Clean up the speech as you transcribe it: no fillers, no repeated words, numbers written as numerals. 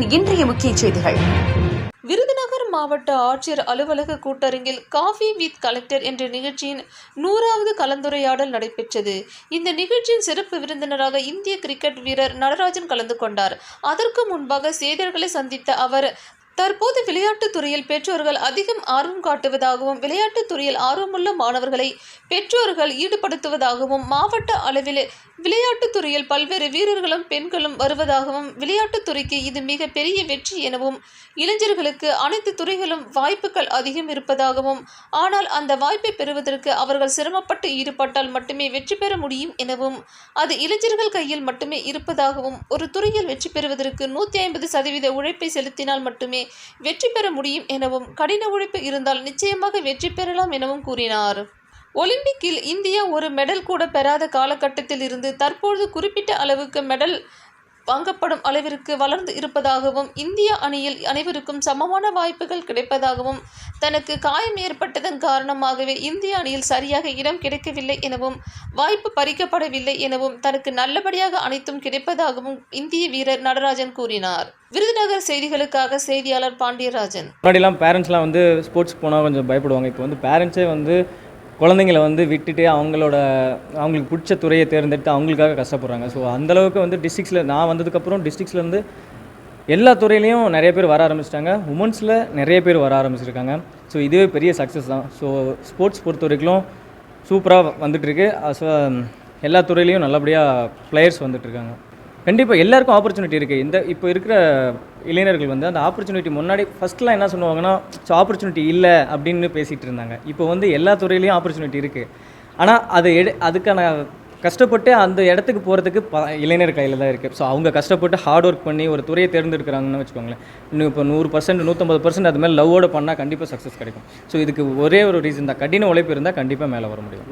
இன்றைய முக்கிய செய்திகள். விருதுநகர் மாவட்ட ஆட்சியர் அலுவலக கூட்டரங்கில் காஃபி வித் கலெக்டர் என்ற நிகழ்ச்சியின் 100வது கலந்துரையாடல் நடைபெற்றது. இந்த நிகழ்ச்சியின் சிறப்பு விருந்தினராக இந்திய கிரிக்கெட் வீரர் நடராஜன் கலந்து கொண்டார். அதற்கு முன்பாக செய்தியாளர்களை சந்தித்த அவர், தற்போது விளையாட்டுத் துறையில் பெற்றோர்கள் அதிகம் ஆர்வம் காட்டுவதாகவும், விளையாட்டுத் துறையில் ஆர்வமுள்ள மாணவர்களை பெற்றோர்கள் ஈடுபடுத்துவதாகவும், மாவட்ட அளவில் விளையாட்டுத் துறையில் பல்வேறு வீரர்களும் பெண்களும் வருவதாகவும், விளையாட்டுத் துறைக்கு இது மிக பெரிய வெற்றி எனவும், இளைஞர்களுக்கு அனைத்து துறைகளும் வாய்ப்புகள் அதிகம் இருப்பதாகவும், ஆனால் அந்த வாய்ப்பை பெறுவதற்கு அவர்கள் சிரமப்பட்டு ஈடுபட்டால் மட்டுமே வெற்றி பெற முடியும் எனவும், அது இளைஞர்கள் கையில் மட்டுமே இருப்பதாகவும், ஒரு துறையில் வெற்றி பெறுவதற்கு 150% உழைப்பை செலுத்தினால் மட்டுமே வெற்றி பெற முடியும் எனவும், கடின உழைப்பு இருந்தால் நிச்சயமாக வெற்றி பெறலாம் எனவும் கூறினார். ஒலிம்பிக்கில் இந்தியா ஒரு மெடல் கூட பெறாத காலகட்டத்தில் இருந்து தற்பொழுது குறிப்பிட்ட அளவுக்கு மெடல் வாங்கப்படும் அளவிற்கு வளர்ந்து இருப்பதாகவும், இந்திய அணியில் அனைவருக்கும் சமமான வாய்ப்புகள் கிடைப்பதாகவும், தனக்கு காயம் ஏற்பட்டதன் காரணமாகவே இந்திய அணியில் சரியாக இடம் கிடைக்கவில்லை எனவும், வாய்ப்பு பறிக்கப்படவில்லை எனவும், தனக்கு நல்லபடியாக அனைத்தும் கிடைப்பதாகவும் இந்திய வீரர் நடராஜன் கூறினார். விருதுநகர் செய்திகளுக்காக செய்தியாளர் பாண்டியராஜன். முன்னாடிலாம் பேரண்ட்ஸ்லாம் ஸ்போர்ட்ஸ் போனால் கொஞ்சம் பயப்படுவாங்க. இப்போ பேரண்ட்ஸே குழந்தைங்களை விட்டுட்டு அவங்களுக்கு பிடிச்ச துறையை தேர்ந்தெடுத்து அவங்களுக்காக கஷ்டப்படுறாங்க. ஸோ அந்தளவுக்கு டிஸ்ட்ரிக்ஸில் நான் வந்ததுக்கப்புறம் டிஸ்ட்ரிக்ஸ்லேருந்து எல்லா துறையிலையும் நிறைய பேர் வர ஆரம்பிச்சிட்டாங்க. உமன்ஸில் நிறைய பேர் வர ஆரம்பிச்சிருக்காங்க. ஸோ இதுவே பெரிய சக்ஸஸ் தான். ஸோ ஸ்போர்ட்ஸ் பொறுத்த வரைக்கும் சூப்பராக வந்துட்டுருக்கு. ஸோ எல்லா துறையிலையும் நல்லபடியாக பிளேயர்ஸ் வந்துட்டுருக்காங்க. கண்டிப்பாக எல்லாருக்கும் ஆப்பர்ச்சுனிட்டி இருக்குது. இப்போ இருக்கிற இளைஞர்கள் அந்த ஆப்பர்ச்சுனிட்டி முன்னாடி ஃபஸ்ட்லாம் என்ன சொல்லுவாங்கன்னா, ஸோ ஆப்பர்ச்சுனிட்டி இல்லை அப்படின்னு பேசிகிட்டு இருந்தாங்க. இப்போ எல்லா துறையிலையும் ஆப்பர்ச்சுனிட்டி இருக்குது. ஆனால் அதுக்கான கஷ்டப்பட்டு அந்த இடத்துக்கு போகிறதுக்கு இளைஞர் கையில் தான் இருக்குது. ஸோ அவங்க கஷ்டப்பட்டு ஹார்ட் ஒர்க் பண்ணி ஒரு துறையை தேர்ந்தெடுக்கிறாங்கன்னு வச்சுக்கோங்களேன். இன்னும் இப்போ 100%, 150% அது மேலே லவ்வோடு பண்ணால் கண்டிப்பாக சக்ஸஸ் கிடைக்கும். ஸோ இதுக்கு ஒரே ஒரு ரீசன் தான், கடின உழைப்பு இருந்தால் கண்டிப்பாக மேலே வர முடியும்.